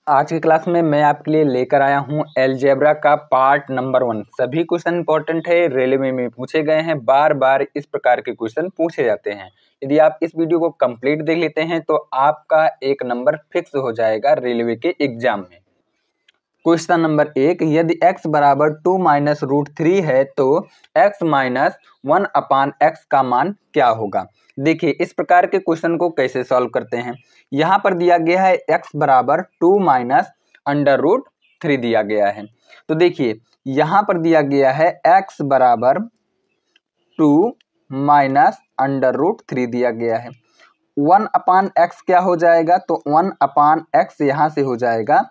आज की क्लास में मैं आपके लिए लेकर आया हूं अलजेब्रा का पार्ट नंबर 1। सभी क्वेश्चन इंपॉर्टेंट है, रेलवे में पूछे गए हैं, बार बार इस प्रकार के क्वेश्चन पूछे जाते हैं। यदि आप इस वीडियो को कंप्लीट देख लेते हैं तो आपका एक नंबर फिक्स हो जाएगा रेलवे के एग्जाम में। क्वेश्चन नंबर 1, यदि x बराबर 2 माइनस रूट 3 है तो x माइनस 1 अपान x का मान क्या होगा। देखिए इस प्रकार के क्वेश्चन को कैसे सॉल्व करते हैं। यहाँ पर दिया गया है x बराबर 2 माइनस अंडर रूट 3 दिया गया है। तो देखिए यहाँ पर दिया गया है x बराबर 2 माइनस अंडर रूट 3 दिया गया है। 1 अपान x क्या हो जाएगा, तो 1 अपान x यहाँ से हो जाएगा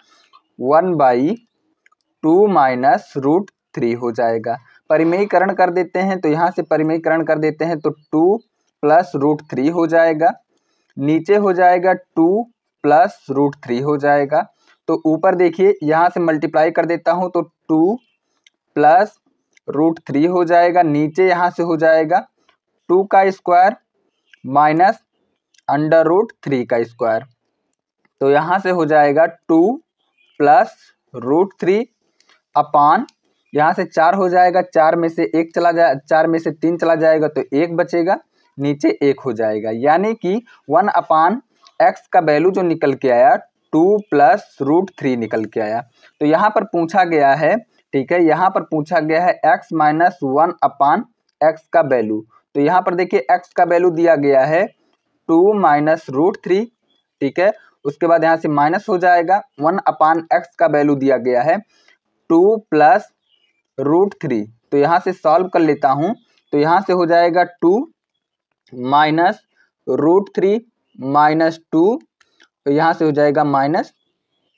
1/2 माइनस रूट 3 हो जाएगा। परिमेयीकरण कर देते हैं तो यहाँ से परिमेयीकरण कर देते हैं तो 2 प्लस रूट 3 हो जाएगा, नीचे हो जाएगा 2 प्लस रूट 3 हो जाएगा। तो ऊपर देखिए यहाँ से मल्टीप्लाई कर देता हूँ तो 2 प्लस रूट 3 हो जाएगा, नीचे यहाँ से हो जाएगा 2 का स्क्वायर माइनस अंडर रूट 3 का स्क्वायर। तो यहाँ से हो जाएगा 2 प्लस रूट 3 अपान यहाँ से 4 हो जाएगा, 4 में से 1 चला जाए, 4 में से 3 चला जाएगा तो 1 बचेगा, नीचे 1 हो जाएगा। यानी कि 1 अपान x का वैल्यू जो निकल के आया 2 प्लस रूट 3 निकल के आया। तो यहाँ पर पूछा गया है, ठीक है, यहाँ पर पूछा गया है x माइनस 1 अपान x का वैल्यू। तो यहाँ पर देखिए x का वैल्यू दिया गया है 2 माइनस रूट 3, ठीक है। उसके बाद यहाँ से माइनस हो जाएगा 1 अपान x का वैल्यू दिया गया है 2 प्लस रूट 3। तो यहाँ से सॉल्व कर लेता हूँ तो यहाँ से हो जाएगा 2 माइनस रूट 3 माइनस 2, तो यहाँ से हो जाएगा माइनस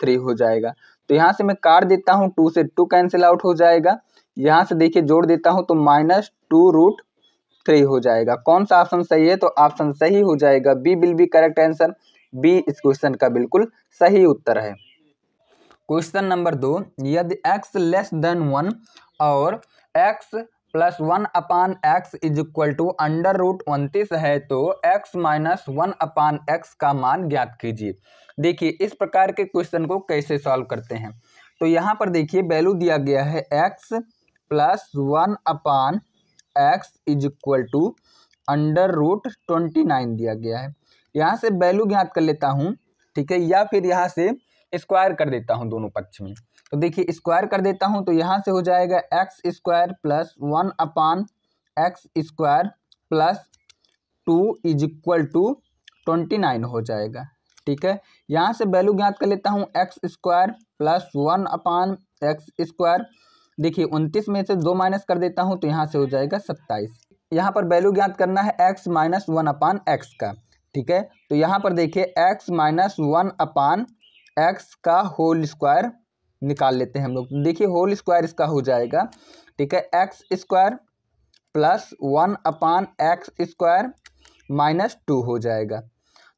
3 हो जाएगा। तो यहाँ से मैं काट देता हूँ, 2 से 2 कैंसिल आउट हो जाएगा। यहाँ से देखिए जोड़ देता हूँ तो माइनस 2 रूट 3 हो जाएगा। कौन सा ऑप्शन सही है, तो ऑप्शन सही हो जाएगा B will be correct answer. B इस क्वेश्चन का बिल्कुल सही उत्तर है। क्वेश्चन नंबर 2, यदि x लेस देन 1 और x plus 1 upon x is equal to under root 29 है तो x माइनस 1 अपान x का मान ज्ञात कीजिए। देखिए इस प्रकार के क्वेश्चन को कैसे सॉल्व करते हैं। तो यहाँ पर देखिए वैल्यू दिया गया है x plus 1 upon x is equal to under root 29 दिया गया है। यहाँ से वैल्यू ज्ञात कर लेता हूँ, ठीक है, या फिर यहाँ से स्क्वायर कर देता हूँ दोनों पक्ष में। तो देखिए स्क्वायर कर देता हूँ तो यहाँ से हो जाएगा x square plus 1 upon x square plus 2 is equal to 29 हो जाएगा, ठीक है। यहाँ से वैल्यू ज्ञात कर लेता हूँ x square plus 1 upon x square. देखिए 29 में से 2 माइनस कर देता हूँ तो यहाँ से हो जाएगा 27। यहाँ पर वैल्यू ज्ञात करना है एक्स माइनस 1 अपान एक्स का, ठीक है। तो यहाँ पर देखिए एक्स माइनस 1 अपान एक्स का होल स्क्वायर निकाल लेते हैं हम लोग। देखिए होल स्क्वायर इसका हो जाएगा, ठीक है, x square plus 1 upon x square minus 2 हो जाएगा।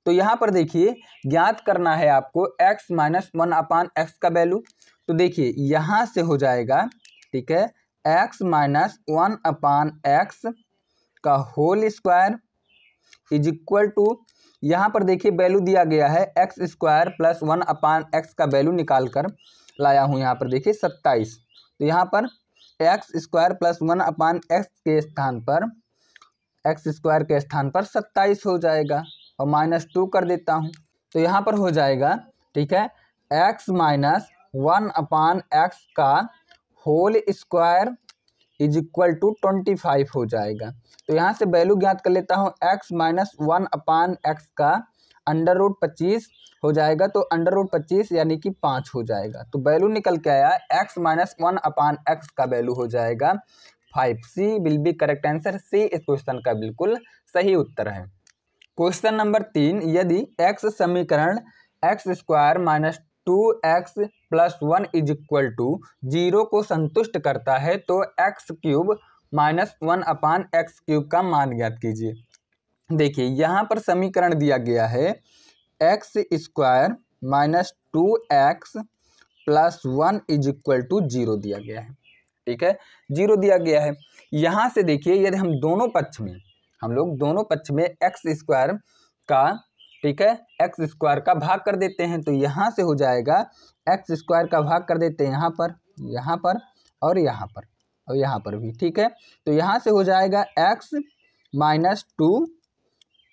तो यहाँ पर देखिए ज्ञात करना है आपको एक्स माइनस 1 अपान एक्स का वैल्यू। तो देखिए यहाँ से हो जाएगा, ठीक है, एक्स माइनस 1 अपान एक्स का whole square is equal to, यहाँ पर देखिए वैल्यू दिया गया है x square plus 1 upon x का वैल्यू निकाल कर लाया हूँ यहाँ पर देखिए 27। तो यहाँ पर x square plus 1 upon x के स्थान पर एक्स स्क्वायर के स्थान पर 27 हो जाएगा और माइनस 2 कर देता हूँ तो यहाँ पर हो जाएगा, ठीक है, एक्स माइनस 1 अपान एक्स का whole square is equal to 25 हो जाएगा। तो यहाँ से वैल्यू ज्ञात कर लेता हूँ x माइनस 1 अपान एक्स का अंडर रूट 25 हो जाएगा। तो अंडर रूट 25 यानी कि 5 हो जाएगा। तो वैल्यू निकल के आया x माइनस 1 अपान एक्स का वैल्यू हो जाएगा 5। सी विल बी करेक्ट आंसर। सी इस क्वेश्चन का बिल्कुल सही उत्तर है। क्वेश्चन नंबर 3, यदि x समीकरण x square minus 2x plus 1 is equal to 0 को संतुष्ट करता है तो x cube minus 1 upon x cube का मान ज्ञात कीजिए। देखिए यहाँ पर समीकरण दिया गया है x square minus 2x plus 1 is equal to 0 दिया गया है, ठीक है, 0 दिया गया है। यहाँ से देखिए यदि हम लोग दोनों पक्ष में एक्स स्क्वायर का ठीक है, एक्स स्क्वायर का भाग कर देते हैं, तो यहाँ से हो जाएगा एक्स स्क्वायर का भाग कर देते हैं यहाँ पर और यहाँ पर और यहाँ पर भी। ठीक है, तो यहाँ से हो जाएगा x minus 2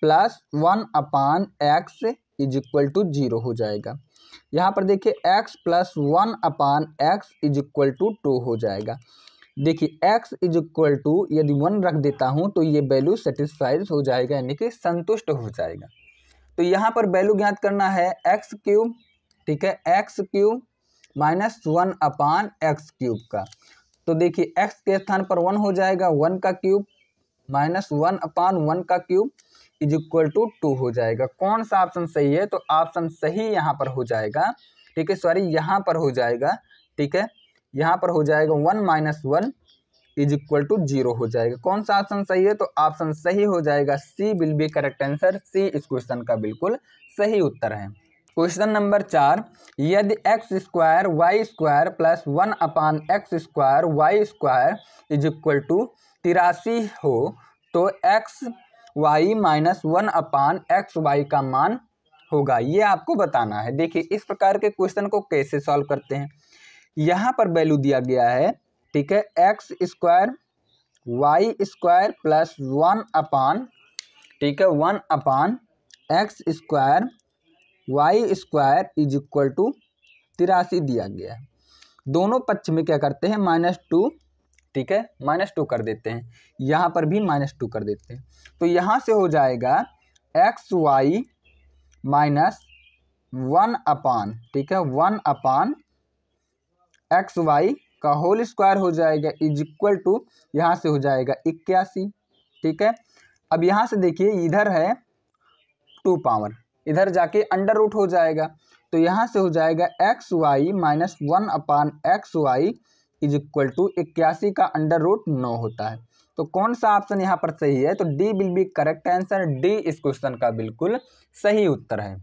plus 1 upon x is equal to 0 हो जाएगा। यहाँ पर देखिए x plus 1 upon x is equal to 2 हो जाएगा। देखिए x इज इक्वल टू यदि 1 रख देता हूँ तो ये वैल्यू सेटिस्फाइड हो जाएगा, यानी कि संतुष्ट हो जाएगा। तो यहाँ पर वैल्यू ज्ञात करना है एक्स क्यूब, ठीक है, x cube minus 1 upon x cube का। तो देखिए x के स्थान पर 1 हो जाएगा, 1 का क्यूब माइनस 1 अपान 1 का क्यूब इज इक्वल टू 2 हो जाएगा। कौन सा ऑप्शन सही है? तो ऑप्शन सही यहाँ पर हो जाएगा, ठीक है, सॉरी यहाँ पर हो जाएगा, ठीक है, यहाँ पर हो जाएगा 1 माइनस 1 इज इक्वल टू 0 हो जाएगा। कौन सा ऑप्शन सही है? तो ऑप्शन सही हो जाएगा सी विल बी करेक्ट आंसर। सी इस क्वेश्चन का बिल्कुल सही उत्तर है। क्वेश्चन नंबर 4, यदि x square Y square plus 1 upon x square Y square is equal to 83 हो तो x y minus 1 upon x y का मान होगा, ये आपको बताना है। देखिए इस प्रकार के क्वेश्चन को कैसे सॉल्व करते हैं। यहाँ पर वैल्यू दिया गया है, ठीक है, x square Y square plus 1 upon, ठीक है, 1 upon x square Y square is equal to 83 दिया गया है। दोनों पक्ष में क्या करते हैं? -2, ठीक है, -2 कर देते हैं, यहाँ पर भी -2 कर देते हैं। तो यहाँ से हो जाएगा एक्स वाई माइनस 1 अपान, ठीक है, 1 अपान एक्स वाई का होल स्क्वायर हो जाएगा इज इक्वल टू, यहाँ से हो जाएगा 81, ठीक है। अब यहाँ से देखिए इधर है 2 पावर, इधर जाके अंडर रूट हो जाएगा, तो यहाँ से हो जाएगा x y minus 1 upon x y is equal to 81 का अंडर रूट 9 होता है। तो कौन सा ऑप्शन यहाँ पर सही है? तो D will be correct answer. D इस क्वेश्चन का बिल्कुल सही उत्तर है।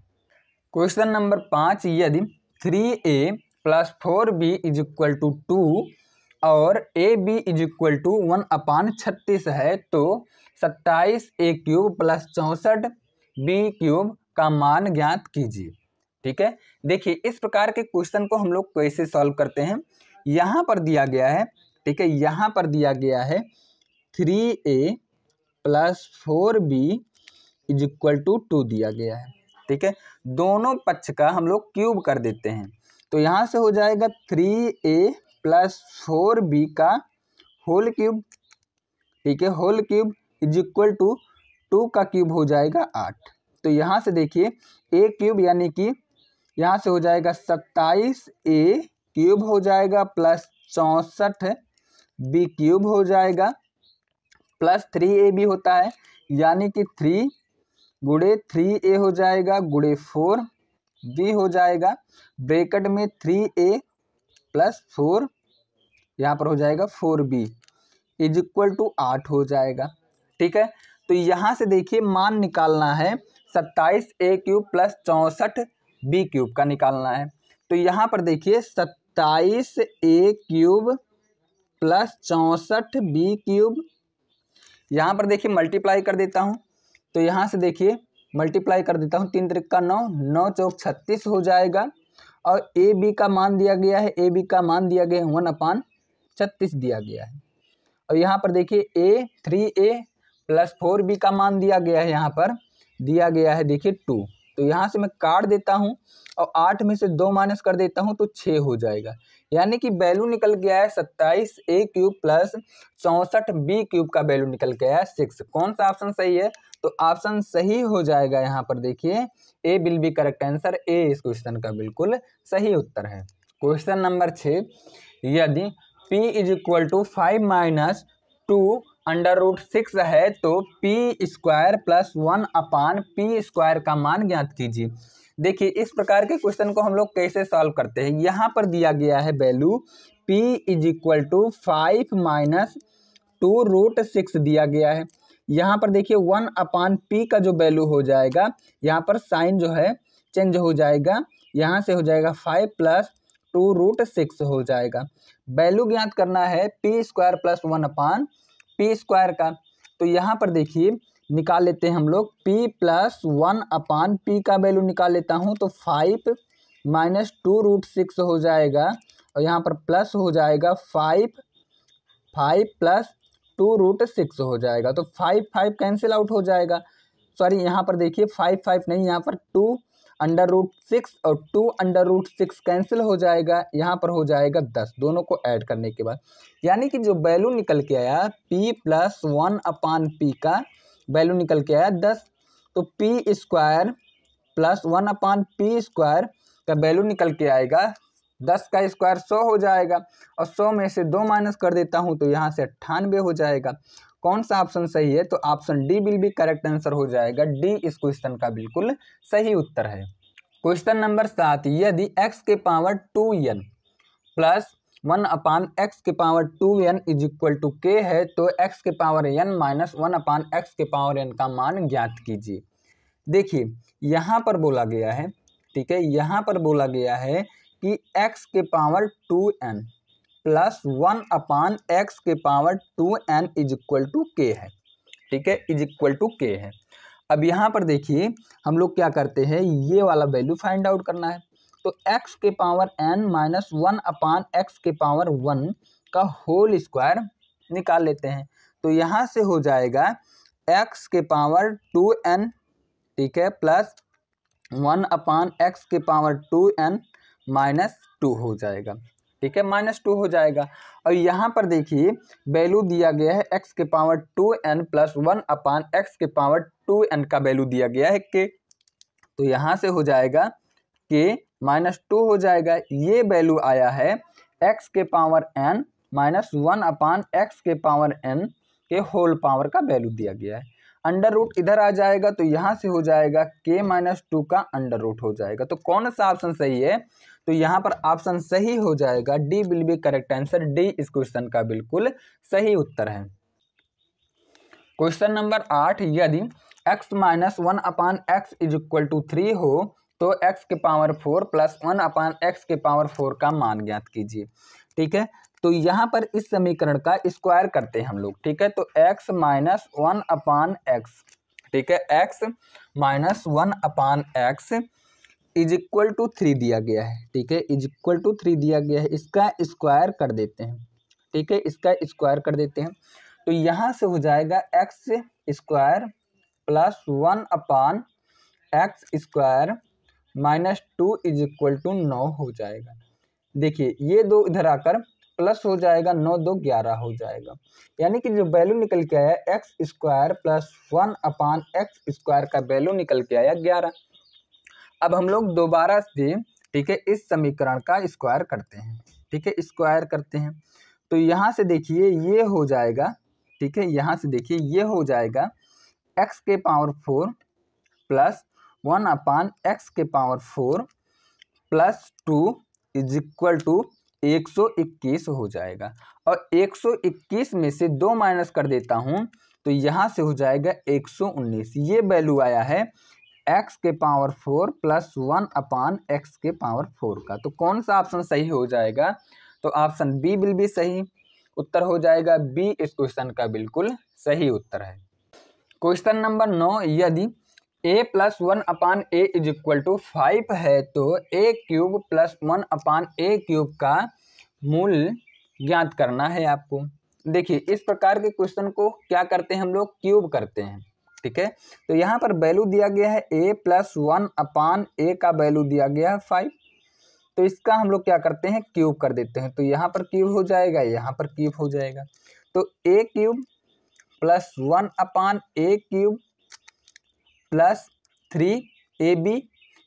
क्वेश्चन नंबर 5, यदि 3a plus 4b is equal to 2 और ab इज इक्वल टू 1 अपान 36 है तो 27a cube plus 64b cube का मान ज्ञात कीजिए। ठीक है, देखिए इस प्रकार के क्वेश्चन को हम लोग कैसे सॉल्व करते हैं। यहाँ पर दिया गया है, ठीक है, यहाँ पर दिया गया है 3a plus 4b is equal to 2 दिया गया है, ठीक है। दोनों पक्ष का हम लोग क्यूब कर देते हैं, तो यहाँ से हो जाएगा 3a प्लस 4b का होल क्यूब, ठीक है, whole cube is equal to 2 का क्यूब हो जाएगा 8। तो यहाँ से देखिए a क्यूब यानी कि यहाँ से हो जाएगा 27a क्यूब हो जाएगा प्लस 64b क्यूब हो जाएगा प्लस 3ab होता है, यानी कि 3 गुणे 3a हो जाएगा गुणे 4b हो जाएगा, ब्रैकेट में 3a प्लस 4 यहाँ पर हो जाएगा 4b इज इक्वल टू 8 हो जाएगा। ठीक है, तो यहाँ से देखिए मान निकालना है 27a cube plus 64b cube का निकालना है। तो यहाँ पर देखिए 27a cube plus 64b cube, यहाँ पर देखिए मल्टीप्लाई कर देता हूँ, तो यहाँ से देखिए मल्टीप्लाई कर देता हूँ, 3 त्रिक का 9, 9 चौक 36 हो जाएगा। और ए बी का मान दिया गया है, ए बी का मान दिया गया है 1 अपान 36 दिया गया है। और यहाँ पर देखिए ए 3a प्लस 4b का मान दिया गया है, यहाँ पर दिया गया है देखिए 2। तो यहाँ से मैं काट देता हूँ और 8 में से 2 माइनस कर देता हूँ तो 6 हो जाएगा, यानी कि वैल्यू निकल गया है 27a cube plus 64b cube का वैल्यू निकल गया है 6। कौन सा ऑप्शन सही है? तो ऑप्शन सही हो जाएगा यहाँ पर देखिए ए विल बी करेक्ट आंसर। ए इस क्वेश्चन का बिल्कुल सही उत्तर है। क्वेश्चन नंबर 6, यदि p is equal to 5 minus 2 under root 6 है तो p square plus 1 upon p square का मान ज्ञात कीजिए। देखिए इस प्रकार के क्वेश्चन को हम लोग कैसे सॉल्व करते हैं। यहाँ पर दिया गया है value p is equal to 5 minus 2 root 6 दिया गया है। यहाँ पर देखिए 1 अपान p का जो वैल्यू हो जाएगा, यहाँ पर साइन जो है चेंज हो जाएगा, यहाँ से हो जाएगा 5 प्लस 2 रूट 6 हो जाएगा। वैल्यू ज्ञात करना है p square plus 1 upon p square का। तो यहाँ पर देखिए निकाल लेते हैं हम लोग। p प्लस 1/p का वैल्यू निकाल लेता हूँ तो 5 माइनस 2√6 हो जाएगा, और यहाँ पर प्लस हो जाएगा 5 प्लस 2√6 हो जाएगा। तो 5 कैंसिल आउट हो जाएगा। सॉरी, यहाँ पर देखिए 5 नहीं, यहाँ पर 2√6 और 2√6 कैंसिल हो जाएगा। यहाँ पर हो जाएगा 10, दोनों को ऐड करने के बाद। यानी कि जो वैल्यू निकल के आया p प्लस 1/p का वैल्यू निकल के आया 10। तो p square plus 1/p square का वैल्यू निकल के आएगा 10 का स्क्वायर 100 हो जाएगा, और 100 में से 2 माइनस कर देता हूँ तो यहाँ से 98 हो जाएगा। कौन सा ऑप्शन सही है? तो option D will be correct answer हो जाएगा। डी इस क्वेश्चन का बिल्कुल सही उत्तर है। क्वेश्चन नंबर 7, यदि x के पावर 2n प्लस 1/x के power 2n is equal to k है, तो x के पावर n माइनस 1/x के पावर n का मान ज्ञात कीजिए। देखिए यहाँ पर बोला गया है, ठीक है, यहाँ पर बोला गया है कि x के पावर 2n प्लस 1/x के power 2n is equal to k है, ठीक है, इज इक्वल टू k है। अब यहाँ पर देखिए हम लोग क्या करते हैं, ये वाला वैल्यू फाइंड आउट करना है। तो x के पावर n माइनस 1/x के पावर 1 का होल स्क्वायर निकाल लेते हैं। तो यहाँ से हो जाएगा x के पावर 2n, ठीक है, प्लस 1/x के पावर 2n माइनस 2 हो जाएगा, ठीक है, -2 हो जाएगा। और यहाँ पर देखिए वैल्यू दिया गया है x के पावर 2n प्लस 1/x के पावर 2n का वैल्यू दिया गया है k। तो यहाँ से हो जाएगा k -2 हो जाएगा। ये वैल्यू आया है x के पावर n माइनस 1/x के पावर n के होल पावर का वैल्यू दिया गया है। अंडर रूट इधर आ जाएगा तो यहाँ से हो जाएगा k -2 का अंडर रूट हो जाएगा। तो कौन सा ऑप्शन सही है? तो यहाँ पर ऑप्शन सही हो जाएगा, D will be correct answer. D इस क्वेश्चन का बिल्कुल सही उत्तर है। क्वेश्चन नंबर 8, यदि x minus 1/x is equal to 3 हो तो x के पावर 4 प्लस 1/x के पावर 4 का मान ज्ञात कीजिए, ठीक है। तो यहाँ पर इस समीकरण का स्क्वायर करते हैं हम लोग, ठीक है। तो x माइनस 1/x, ठीक है, x minus 1/x is equal to 3 दिया गया है, ठीक है, इज इक्वल टू 3 दिया गया है। इसका स्क्वायर कर देते हैं, ठीक है, इसका स्क्वायर कर देते हैं। तो यहाँ से हो जाएगा x square plus 1/x square minus 2 is equal to 9 हो जाएगा। देखिए ये दो इधर आकर प्लस हो जाएगा, 9 2 11 हो जाएगा। यानी कि जो वैल्यू निकल के आया x square plus 1/x square का वैल्यू निकल के आया 11। अब हम लोग दोबारा से, ठीक है, इस समीकरण का स्क्वायर करते हैं, ठीक है, स्क्वायर करते हैं। तो यहाँ से देखिए ये हो जाएगा, ठीक है, यहाँ से देखिए ये हो जाएगा x के पावर 4 प्लस 1/x के power 4 plus 2 is equal to 121 हो जाएगा। और 121 में से 2 माइनस कर देता हूँ तो यहाँ से हो जाएगा 119। ये वैल्यू आया है x के पावर 4 प्लस 1/x के पावर 4 का। तो कौन सा ऑप्शन सही हो जाएगा? तो ऑप्शन बी विल बी सही उत्तर हो जाएगा। बी इस क्वेश्चन का बिल्कुल सही उत्तर है। क्वेश्चन नंबर 9, यदि a plus 1/a is equal to 5 है तो a cube plus 1/a cube का मूल ज्ञात करना है आपको। देखिए इस प्रकार के क्वेश्चन को क्या करते हैं हम लोग, क्यूब करते हैं, ठीक है। तो यहाँ पर वैल्यू दिया गया है a प्लस 1/a का वैल्यू दिया गया है 5। तो इसका हम लोग क्या करते हैं, क्यूब कर देते हैं। तो यहाँ पर क्यूब हो जाएगा, यहाँ पर क्यूब हो जाएगा। तो a cube plus 1/a cube plus 3ab,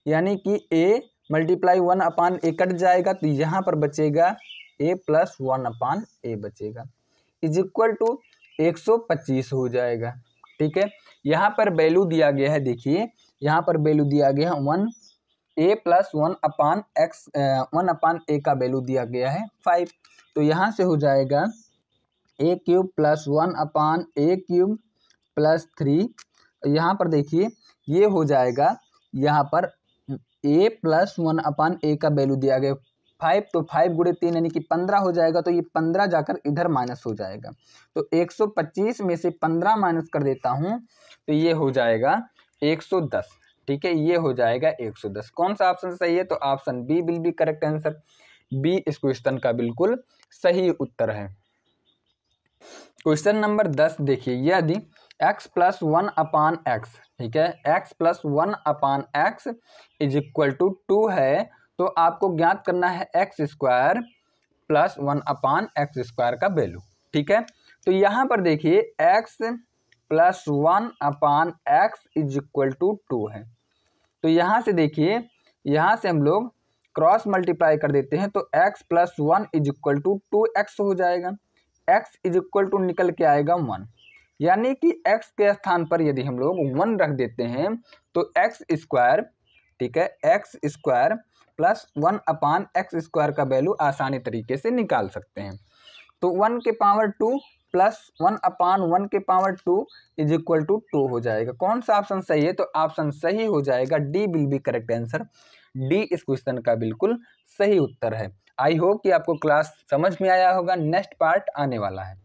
यानी कि a मल्टीप्लाई 1/a कट जाएगा तो यहाँ पर बचेगा a प्लस 1/a बचेगा, इज इक्वल टू 125 हो जाएगा, ठीक है। यहाँ पर वैल्यू दिया गया है, देखिए यहाँ पर वैल्यू दिया गया है 1a प्लस 1/a का वैल्यू दिया गया है 5। तो यहाँ से हो जाएगा a cube plus 1/a cube plus 3। यहाँ पर देखिए ये हो जाएगा, यहाँ पर a प्लस 1/a का वैल्यू दिया गया 5, तो 5 गुणे 3 यानी कि 15 हो जाएगा, तो ये 15 जाकर इधर माइनस हो जाएगा। तो 125 में से 15 माइनस कर देता हूँ तो ये हो जाएगा 110। ठीक है, ये हो जाएगा 110। कौन सा ऑप्शन सही है? तो option B will be correct answer. B इस क्वेश्चन का बिल्कुल सही उत्तर है। क्वेश्चन नंबर 10 देखिए, यदि x प्लस 1 अपान एक्स, ठीक है, x plus 1 upon x is equal to 2 है, तो आपको ज्ञात करना है x square plus 1 upon x square का वैल्यू। ठीक है, तो यहाँ पर देखिए x plus 1 upon x is equal to 2 है, तो यहाँ से देखिए, यहाँ से हम लोग क्रॉस मल्टीप्लाई कर देते हैं, तो x plus 1 is equal to 2x हो जाएगा। x इज इक्वल टू निकल के आएगा 1, यानी कि x के स्थान पर यदि हम लोग 1 रख देते हैं तो एक्स स्क्वायर, ठीक है, x square plus 1 upon x square का वैल्यू आसानी तरीके से निकाल सकते हैं। तो 1 के पावर 2 प्लस 1 अपान 1 के पावर 2 इज इक्वल टू 2 हो जाएगा। कौन सा ऑप्शन सही है? तो ऑप्शन सही हो जाएगा D will be correct answer. D इस क्वेश्चन का बिल्कुल सही उत्तर है। आई होप कि आपको क्लास समझ में आया होगा। नेक्स्ट पार्ट आने वाला है।